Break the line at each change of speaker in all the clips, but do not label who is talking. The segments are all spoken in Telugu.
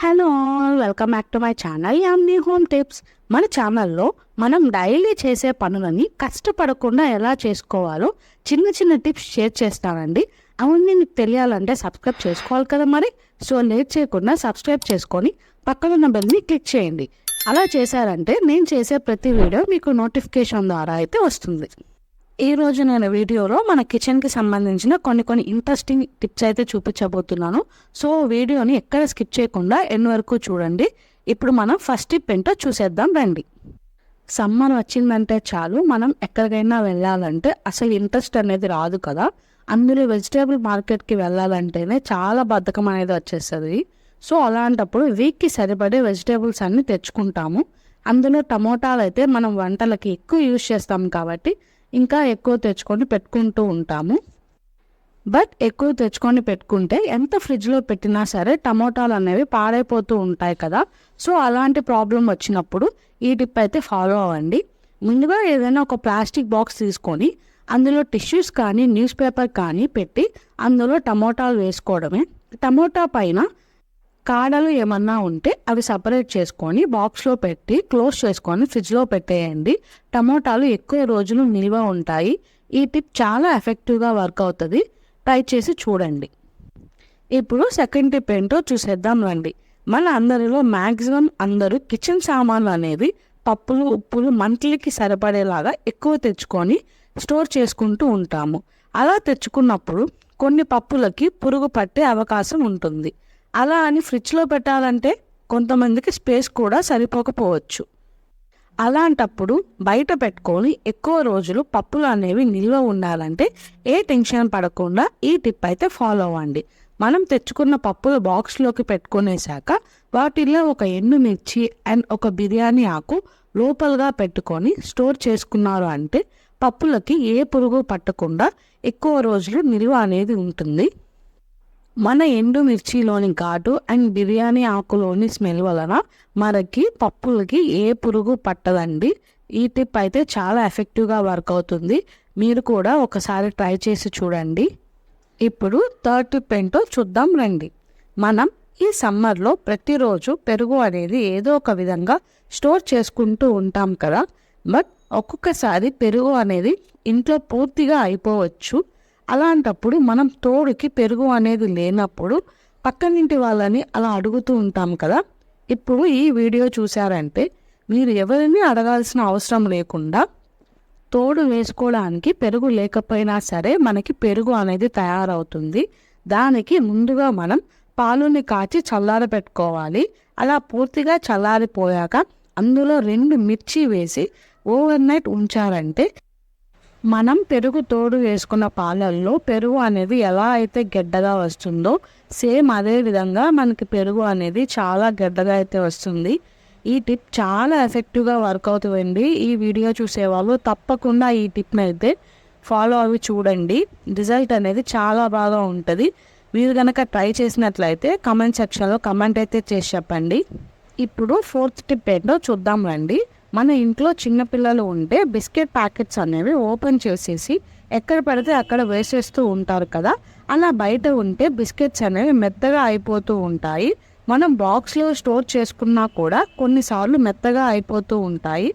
Hello all welcome back to my channel Yamini home tips. మన ఛానల్లో మనం డైలీ చేసే పనులని కష్టపడకుండా ఎలా చేసుకోవాలో చిన్న చిన్న టిప్స్ షేర్ చేస్తానండి. అవన్నీ మీకు తెలియాలంటే సబ్స్క్రైబ్ చేసుకోవాలి కదా మరి. సో లేట్ చేయకుండా సబ్స్క్రైబ్ చేసుకొని పక్కనున్న బెల్ని క్లిక్ చేయండి. అలా చేశారంటే నేను చేసే ప్రతి వీడియో మీకు నోటిఫికేషన్ ద్వారా అయితే వస్తుంది. ఈరోజు నేను వీడియోలో మన కిచెన్కి సంబంధించిన కొన్ని ఇంట్రెస్టింగ్ టిప్స్ అయితే చూపించబోతున్నాను. సో వీడియోని ఎక్కడ స్కిప్ చేయకుండా ఎండ్ వరకు చూడండి. ఇప్పుడు మనం ఫస్ట్ టిప్ ఏంటో చూసేద్దాం రండి. సమ్మర్ వచ్చిందంటే చాలు మనం ఎక్కడికైనా వెళ్ళాలంటే అసలు ఇంట్రెస్ట్ అనేది రాదు కదా. అందులో వెజిటేబుల్ మార్కెట్కి వెళ్ళాలంటేనే చాలా బద్ధకం అనేది వచ్చేస్తుంది. సో అలాంటప్పుడు వీక్కి సరిపడే వెజిటేబుల్స్ అన్నీ తెచ్చుకుంటాము. అందులో టమోటాలు అయితే మనం వంటలకి ఎక్కువ యూజ్ చేస్తాం కాబట్టి ఇంకా ఎక్కువ తెచ్చుకొని పెట్టుకుంటూ ఉంటాము. బట్ ఎక్కువ తెచ్చుకొని పెట్టుకుంటే ఎంత ఫ్రిడ్జ్లో పెట్టినా సరే టమోటాలు అనేవి పాడైపోతూ ఉంటాయి కదా. సో అలాంటి ప్రాబ్లం వచ్చినప్పుడు ఈ టిప్ అయితే ఫాలో అవ్వండి. ముందుగా ఏదైనా ఒక ప్లాస్టిక్ బాక్స్ తీసుకొని అందులో టిష్యూస్ కానీ న్యూస్ పేపర్ కానీ పెట్టి అందులో టమోటాలు వేసుకోవడమే. టమోటా పైన కాడలు ఏమన్నా ఉంటే అవి సపరేట్ చేసుకొని బాక్స్లో పెట్టి క్లోజ్ చేసుకొని ఫ్రిడ్జ్లో పెట్టేయండి. టమోటాలు ఎక్కువ రోజులు నిల్వ ఉంటాయి. ఈ టిప్ చాలా ఎఫెక్టివ్గా వర్క్ అవుతుంది. ట్రై చేసి చూడండి. ఇప్పుడు సెకండ్ టిప్ ఏంటో చూసేద్దాం రండి. మన అందరిలో మ్యాక్సిమం అందరూ కిచెన్ సామాన్లు అనేవి పప్పులు ఉప్పులు మంత్లీకి సరిపడేలాగా ఎక్కువ తెచ్చుకొని స్టోర్ చేసుకుంటూ ఉంటాము. అలా తెచ్చుకున్నప్పుడు కొన్ని పప్పులకి పురుగు పట్టే అవకాశం ఉంటుంది. అలా అని ఫ్రిడ్జ్లో పెట్టాలంటే కొంతమందికి స్పేస్ కూడా సరిపోకపోవచ్చు. అలాంటప్పుడు బయట పెట్టుకొని ఎక్కువ రోజులు పప్పులు అనేవి నిల్వ ఉండాలంటే ఏ టెన్షన్ పడకుండా ఈ టిప్ అయితే ఫాలో అవ్వండి. మనం తెచ్చుకున్న పప్పులు బాక్స్లోకి పెట్టుకునేసాక వాటిల్లో ఒక ఎండుమిర్చి అండ్ ఒక బిర్యానీ ఆకు లోపలగా పెట్టుకొని స్టోర్ చేసుకున్నారు అంటే పప్పులకి ఏ పురుగు పట్టకుండా ఎక్కువ రోజులు నిల్వ అనేది ఉంటుంది. మన ఎండుమిర్చిలోని ఘాటు అండ్ బిర్యానీ ఆకులోని స్మెల్ వలన మనకి పప్పులకి ఏ పురుగు పట్టదండి. ఈ టిప్ అయితే చాలా ఎఫెక్టివ్గా వర్క్ అవుతుంది. మీరు కూడా ఒకసారి ట్రై చేసి చూడండి. ఇప్పుడు థర్డ్ టిప్ ఏంటో చూద్దాం రండి. మనం ఈ సమ్మర్లో ప్రతిరోజు పెరుగు అనేది ఏదో ఒక విధంగా స్టోర్ చేసుకుంటూ ఉంటాం కదా. బట్ ఒక్కొక్కసారి పెరుగు అనేది ఇంట్లో పూర్తిగా అయిపోవచ్చు. అలాంటప్పుడు మనం తోడుకి పెరుగు అనేది లేనప్పుడు పక్కనింటి వాళ్ళని అలా అడుగుతూ ఉంటాం కదా. ఇప్పుడు ఈ వీడియో చూసారంటే మీరు ఎవరిని అడగాల్సిన అవసరం లేకుండా తోడు వేసుకోవడానికి పెరుగు లేకపోయినా సరే మనకి పెరుగు అనేది తయారవుతుంది. దానికి ముందుగా మనం పాలుని కాచి చల్లారబెట్టుకోవాలి. అలా పూర్తిగా చల్లారిపోయాక అందులో 2 మిర్చి వేసి ఓవర్ నైట్ ఉంచారంటే మనం పెరుగు తోడు వేసుకున్న పాలల్లో పెరుగు అనేది ఎలా అయితే గడ్డగా వస్తుందో సేమ్ అదే విధంగా మనకి పెరుగు అనేది చాలా గడ్డగా అయితే వస్తుంది. ఈ టిప్ చాలా ఎఫెక్టివ్గా వర్క్ అవుతుందండి. ఈ వీడియో చూసేవాళ్ళు తప్పకుండా ఈ టిప్ని అయితే ఫాలో అవి చూడండి. రిజల్ట్ అనేది చాలా బాగా ఉంటుంది. మీరు కనుక ట్రై చేసినట్లయితే కమెంట్ సెక్షన్లో కమెంట్ అయితే చేసి చెప్పండి. ఇప్పుడు ఫోర్త్ టిప్ ఏంటో చూద్దాం రండి. మన ఇంట్లో చిన్నపిల్లలు ఉంటే బిస్కెట్ ప్యాకెట్స్ అనేవి ఓపెన్ చేసేసి ఎక్కడ పడితే అక్కడ వేసేస్తూ ఉంటారు కదా. అలా బయట ఉంటే బిస్కెట్స్ అనేవి మెత్తగా అయిపోతూ ఉంటాయి. మనం బాక్స్లో స్టోర్ చేసుకున్నా కూడా కొన్నిసార్లు మెత్తగా అయిపోతూ ఉంటాయి.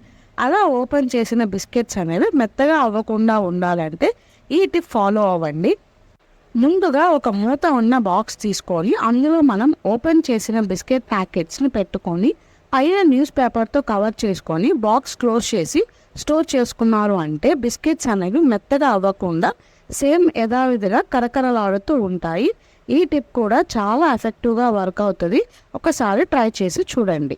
అలా ఓపెన్ చేసిన బిస్కెట్స్ అనేవి మెత్తగా అవ్వకుండా ఉండాలంటే ఈ టిప్ ఫాలో అవ్వండి. ముందుగా ఒక మూత ఉన్న బాక్స్ తీసుకొని అందులో మనం ఓపెన్ చేసిన బిస్కెట్ ప్యాకెట్స్ని పెట్టుకొని పైన న్యూస్ పేపర్తో కవర్ చేసుకొని బాక్స్ క్లోజ్ చేసి స్టోర్ చేసుకున్నారు అంటే బిస్కెట్స్ అనేవి మెత్తగా అవ్వకుండా సేమ్ యథావిధిగా కరకరలాడుతూ ఉంటాయి. ఈ టిప్ కూడా చాలా ఎఫెక్టివ్గా వర్క్ అవుతుంది. ఒకసారి ట్రై చేసి చూడండి.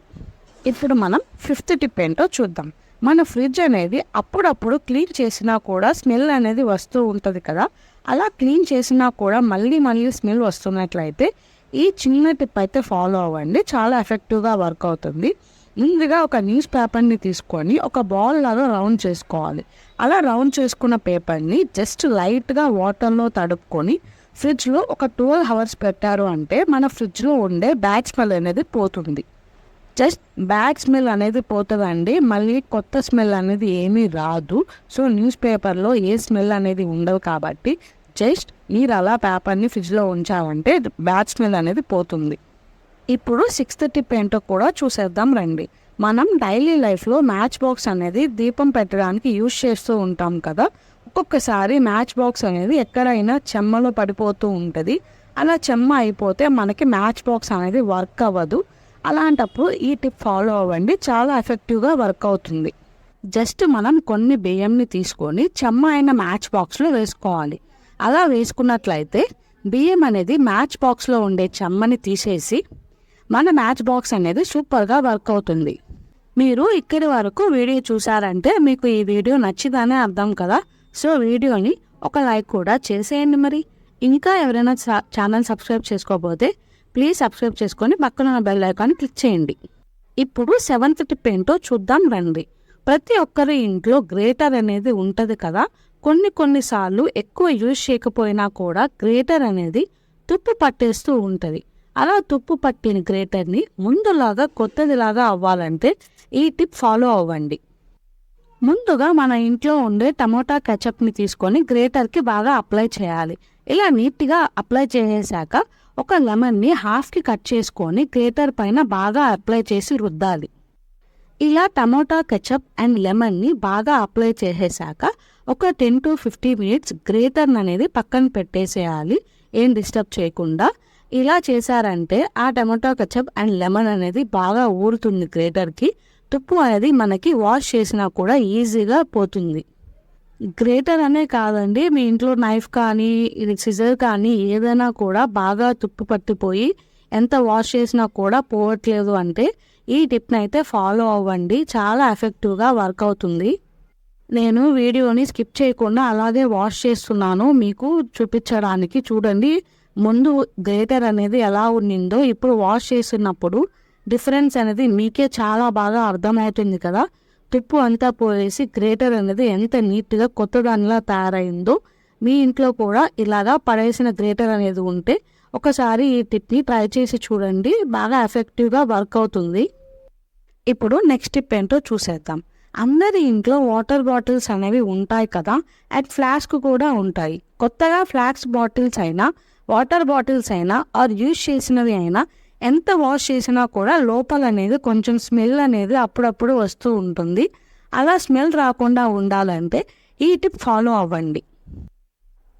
ఇప్పుడు మనం ఫిఫ్త్ టిప్ ఏంటో చూద్దాం. మన ఫ్రిడ్జ్ అనేది అప్పుడప్పుడు క్లీన్ చేసినా కూడా స్మెల్ అనేది వస్తూ ఉంటుంది కదా. అలా క్లీన్ చేసినా కూడా మళ్ళీ స్మెల్ వస్తున్నట్లయితే ఈ చిన్న టిప్ అయితే ఫాలో అవ్వండి. చాలా ఎఫెక్టివ్గా వర్క్ అవుతుంది. ముందుగా ఒక న్యూస్ పేపర్ని తీసుకొని ఒక బాల్ లాగా రౌండ్ చేసుకోవాలి. అలా రౌండ్ చేసుకున్న పేపర్ని జస్ట్ లైట్గా వాటర్లో తడుపుకొని ఫ్రిడ్జ్లో ఒక 12 hours పెట్టారు అంటే మన ఫ్రిడ్జ్లో ఉండే బ్యాడ్ స్మెల్ అనేది పోతుంది. జస్ట్ బ్యాడ్ స్మెల్ అనేది పోతుందండి. మళ్ళీ కొత్త స్మెల్ అనేది ఏమీ రాదు. సో న్యూస్ పేపర్లో ఏ స్మెల్ అనేది ఉండదు కాబట్టి జస్ట్ మీరు అలా పేపర్ని ఫ్రిడ్జ్లో ఉంచామంటే బ్యాడ్ స్మెల్ అనేది పోతుంది. ఇప్పుడు సిక్స్త్ టిప్ ఏంటో కూడా చూసేద్దాం రండి. మనం డైలీ లైఫ్లో మ్యాచ్ బాక్స్ అనేది దీపం పెట్టడానికి యూజ్ చేస్తూ ఉంటాం కదా. ఒక్కొక్కసారి మ్యాచ్ బాక్స్ అనేది ఎక్కడైనా చెమ్మలో పడిపోతూ ఉంటుంది. అలా చెమ్మ అయిపోతే మనకి మ్యాచ్ బాక్స్ అనేది వర్క్ అవ్వదు. అలాంటప్పుడు ఈ టిప్ ఫాలో అవ్వండి, చాలా ఎఫెక్టివ్గా వర్క్ అవుతుంది. జస్ట్ మనం కొన్ని బియ్యంని తీసుకొని చెమ్మ అయిన మ్యాచ్ బాక్స్లో వేసుకోవాలి. అలా వేసుకున్నట్లయితే బియ్యం అనేది మ్యాచ్ బాక్స్లో ఉండే చెమ్మని తీసేసి మన మ్యాచ్ బాక్స్ అనేది సూపర్గా వర్క్ అవుతుంది. మీరు ఇక్కడి వరకు వీడియో చూసారంటే మీకు ఈ వీడియో నచ్చిదనే అర్థం కదా. సో వీడియోని ఒక లైక్ కూడా చేసేయండి. మరి ఇంకా ఎవరైనా ఛానల్ సబ్స్క్రైబ్ చేసుకోకపోతే ప్లీజ్ సబ్స్క్రైబ్ చేసుకొని పక్కన ఉన్న బెల్ ఐకాన్ క్లిక్ చేయండి. ఇప్పుడు సెవెంత్ టిప్ ఏంటో చూద్దాం రండి. ప్రతి ఒక్కరి ఇంట్లో గ్రేటర్ అనేది ఉంటుంది కదా. కొన్నిసార్లు ఎక్కువ యూజ్ చేయకపోయినా కూడా గ్రేటర్ అనేది తుప్పు పట్టేస్తూ ఉంటుంది. అలా తుప్పు పట్టిన గ్రేటర్ని ముందులాగా కొత్తదిలాగా అవ్వాలంటే ఈ టిప్ ఫాలో అవ్వండి. ముందుగా మన ఇంట్లో ఉండే టమోటా కెచప్ని తీసుకొని గ్రేటర్కి బాగా అప్లై చేయాలి. ఇలా నీట్గా అప్లై చేసాక ఒక లెమన్ని హాఫ్కి కట్ చేసుకొని గ్రేటర్ పైన బాగా అప్లై చేసి రుద్దాలి. ఇలా టమోటా కెచప్ అండ్ లెమన్ని బాగా అప్లై చేసేసాక ఒక 10 to 15 minutes గ్రేటర్ అనేది పక్కన పెట్టేసేయాలి, ఏం డిస్టర్బ్ చేయకుండా. ఇలా చేశారంటే ఆ టమాటో కెచప్ అండ్ లెమన్ అనేది బాగా ఊరుతుంది గ్రేటర్కి. తుప్పు అనేది మనకి వాష్ చేసినా కూడా ఈజీగా పోతుంది. గ్రేటర్ అనే కాదండి, మీ ఇంట్లో నైఫ్ కానీ సిజర్ కానీ ఏదైనా కూడా బాగా తుప్పు పట్టిపోయి ఎంత వాష్ చేసినా కూడా పోవట్లేదు అంటే ఈ టిప్ని అయితే ఫాలో అవ్వండి, చాలా ఎఫెక్టివ్గా వర్క్ అవుతుంది. నేను వీడియోని స్కిప్ చేయకుండా అలాగే వాష్ చేస్తున్నాను మీకు చూపించడానికి. చూడండి ముందు గ్రేటర్ అనేది ఎలా ఉన్నిందో ఇప్పుడు వాష్ చేస్తున్నప్పుడు డిఫరెన్స్ అనేది మీకే చాలా బాగా అర్థమవుతుంది కదా. తుప్పు అంతా పోయేసి గ్రేటర్ అనేది ఎంత నీట్గా కొత్తదానిలా తయారైందో. మీ ఇంట్లో కూడా ఇలాగా పడేసిన గ్రేటర్ అనేది ఉంటే ఒకసారి ఈ టిప్ని ట్రై చేసి చూడండి, బాగా ఎఫెక్టివ్గా వర్క్ అవుతుంది. ఇప్పుడు నెక్స్ట్ టిప్ ఏంటో చూసేద్దాం. అందరి ఇంట్లో వాటర్ బాటిల్స్ అనేవి ఉంటాయి కదా, అండ్ ఫ్లాస్క్ కూడా ఉంటాయి. కొత్తగా ఫ్లాస్క్ బాటిల్స్ అయినా వాటర్ బాటిల్స్ అయినా ఆర్ యూజ్ చేసినవి అయినా ఎంత వాష్ చేసినా కూడా లోపల అనేది కొంచెం స్మెల్ అనేది అప్పుడప్పుడు వస్తూ ఉంటుంది. అలా స్మెల్ రాకుండా ఉండాలంటే ఈ టిప్ ఫాలో అవ్వండి.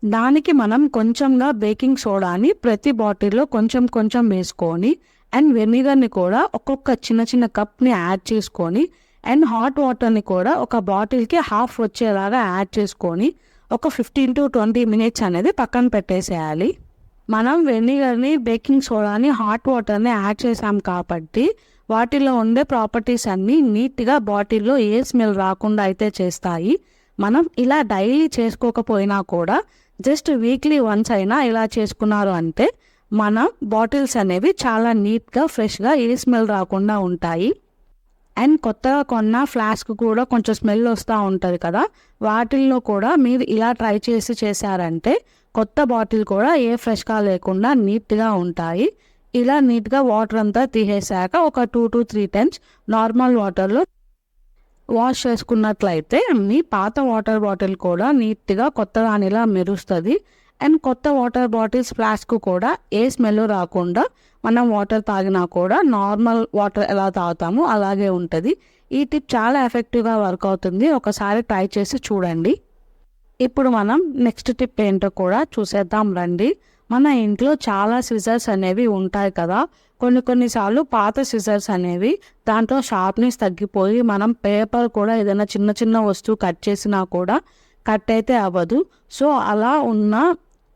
దానికి మనం కొంచెంగా బేకింగ్ సోడాని ప్రతి బాటిల్లో కొంచెం వేసుకొని అండ్ వెనిగర్ని కూడా ఒక్కొక్క చిన్న కప్ని యాడ్ చేసుకొని అండ్ హాట్ వాటర్ని కూడా ఒక బాటిల్కి హాఫ్ వచ్చేలాగా యాడ్ చేసుకొని ఒక 15 to 20 minutes అనేది పక్కన పెట్టేసేయాలి. మనం వెనిగర్ని బేకింగ్ సోడాని హాట్ వాటర్ని యాడ్ చేసాం కాబట్టి వాటిలో ఉండే ప్రాపర్టీస్ అన్నీ నీట్గా బాటిల్లో ఏ స్మెల్ రాకుండా అయితే చేస్తాయి. మనం ఇలా డైలీ చేసుకోకపోయినా కూడా జస్ట్ వీక్లీ వన్స్ అయినా ఇలా చేసుకున్నారు అంటే మన బాటిల్స్ అనేవి చాలా నీట్గా ఫ్రెష్గా ఏ స్మెల్ రాకుండా ఉంటాయి. అండ్ కొత్తగా కొన్న ఫ్లాస్క్ కూడా కొంచెం స్మెల్ వస్తూ ఉంటుంది కదా, వాటిల్లో కూడా మీరు ఇలా ట్రై చేశారంటే కొత్త బాటిల్ కూడా ఏ ఫ్రెష్గా లేకుండా నీట్గా ఉంటాయి. ఇలా నీట్గా వాటర్ అంతా తీసేసాక ఒక 2 to 3 times నార్మల్ వాటర్లో వాష్ చేసుకున్నట్లయితే మీ పాత వాటర్ బాటిల్ కూడా నీట్గా కొత్తదానిలా మెరుస్తుంది. అండ్ కొత్త వాటర్ బాటిల్స్ ఫ్లాస్క్ కూడా ఏ స్మెల్ రాకుండా మనం వాటర్ తాగినా కూడా నార్మల్ వాటర్ ఎలా తాగుతామో అలాగే ఉంటుంది. ఈ టిప్ చాలా ఎఫెక్టివ్గా వర్క్ అవుతుంది, ఒకసారి ట్రై చేసి చూడండి. ఇప్పుడు మనం నెక్స్ట్ టిప్ ఏంటో కూడా చూసేద్దాం రండి. మన ఇంట్లో చాలా సిజర్స్ అనేవి ఉంటాయి కదా. కొన్నిసార్లు పాత సిజర్స్ అనేవి దాంట్లో షార్ప్నెస్ తగ్గిపోయి మనం పేపర్ కూడా ఏదైనా చిన్న వస్తువు కట్ చేసినా కూడా కట్ అయితే అవ్వదు. సో అలా ఉన్న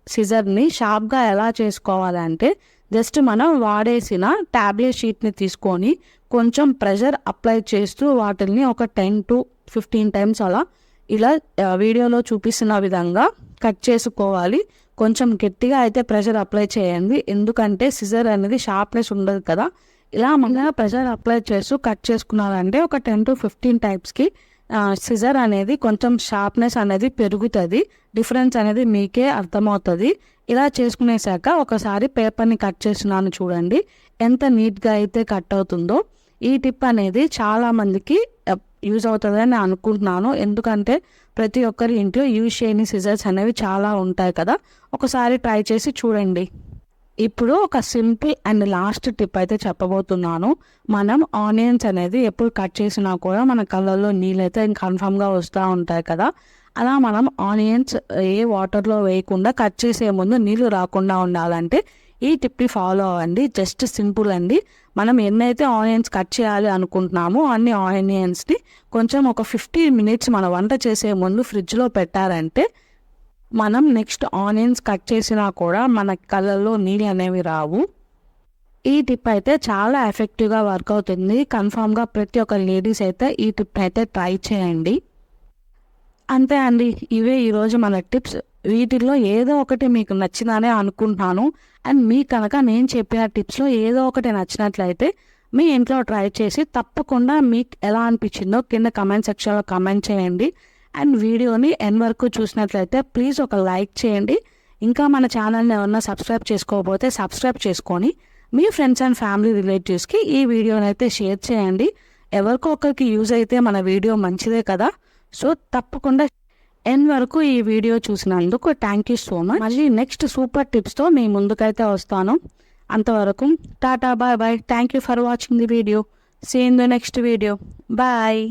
సిజర్ని షార్ప్గా ఎలా చేసుకోవాలంటే జస్ట్ మనం వాడేసిన ట్యాబ్లెట్ షీట్ని తీసుకొని కొంచెం ప్రెషర్ అప్లై చేస్తూ వాటిని ఒక 10 to 15 times అలా ఇలా వీడియోలో చూపిస్తున్న విధంగా కట్ చేసుకోవాలి. కొంచెం గట్టిగా అయితే ప్రెషర్ అప్లై చేయండి, ఎందుకంటే సిజర్ అనేది షార్ప్నెస్ ఉండదు కదా. ఇలా మన ప్రెషర్ అప్లై చేస్తూ కట్ చేసుకున్నారంటే ఒక 10 to 15 typesకి సిజర్ అనేది కొంచెం షార్ప్నెస్ అనేది పెరుగుతుంది. డిఫరెన్స్ అనేది మీకే అర్థమవుతుంది. ఇలా చేసుకునేసాక ఒకసారి పేపర్ని కట్ చేస్తున్నాను చూడండి ఎంత నీట్గా అయితే కట్ అవుతుందో. ఈ టిప్ అనేది చాలామందికి యూజ్ అవుతుందని అనుకుంటున్నాను, ఎందుకంటే ప్రతి ఒక్కరి ఇంట్లో యూజ్ చేయని సిజర్స్ అనేవి చాలా ఉంటాయి కదా. ఒకసారి ట్రై చేసి చూడండి. ఇప్పుడు ఒక సింపుల్ అండ్ లాస్ట్ టిప్ అయితే చెప్పబోతున్నాను. మనం ఆనియన్స్ అనేది ఎప్పుడు కట్ చేసినా కూడా మన కళ్ళల్లో నీళ్ళు అయితే కన్ఫామ్గా వస్తూ ఉంటాయి కదా. అలా మనం ఆనియన్స్ ఏ వాటర్లో వేయకుండా కట్ చేసే ముందు నీళ్ళు రాకుండా ఉండాలంటే ఈ టిప్ని ఫాలో అవ్వండి. జస్ట్ సింపుల్ అండి. మనం ఎన్నైతే ఆనియన్స్ కట్ చేయాలి అనుకుంటున్నామో అన్ని ఆనియన్స్ని కొంచెం ఒక 15 minutes మన వంట చేసే ముందు ఫ్రిడ్జ్లో పెట్టారంటే మనం నెక్స్ట్ ఆనియన్స్ కట్ చేసినా కూడా మన కళ్ళల్లో నీళ్ళు అనేవి రావు. ఈ టిప్ అయితే చాలా ఎఫెక్టివ్గా వర్క్ అవుతుంది. కన్ఫామ్గా ప్రతి ఒక్క లేడీస్ అయితే ఈ టిప్ అయితే ట్రై చేయండి. అంతే అండి, ఇవే ఈరోజు మన టిప్స్. వీటిల్లో ఏదో ఒకటి మీకు నచ్చిందనే అనుకుంటున్నాను. అండ్ మీ కనుక నేను చెప్పిన టిప్స్లో ఏదో ఒకటి నచ్చినట్లయితే మీ ఇంట్లో ట్రై చేసి తప్పకుండా మీకు ఎలా అనిపించిందో కింద కమెంట్ సెక్షన్లో కమెంట్ చేయండి. అండ్ వీడియోని ఎన్ వరకు చూసినట్లయితే ప్లీజ్ ఒక లైక్ చేయండి. ఇంకా మన ఛానల్ని ఏమన్నా సబ్స్క్రైబ్ చేసుకోకపోతే సబ్స్క్రైబ్ చేసుకొని మీ ఫ్రెండ్స్ అండ్ ఫ్యామిలీ రిలేటివ్స్కి ఈ వీడియోని అయితే షేర్ చేయండి. ఎవరికో ఒకరికి యూజ్ అయితే మన వీడియో మంచిదే కదా. సో తప్పకుండా ఎన్ వరకు ఈ వీడియో చూసినందుకు థ్యాంక్ యూ సో మచ్. మళ్ళీ నెక్స్ట్ సూపర్ టిప్స్తో మీ ముందుకైతే వస్తాను. అంతవరకు టాటా, bye bye. Thank you for watching the video. See in the next video. Bye.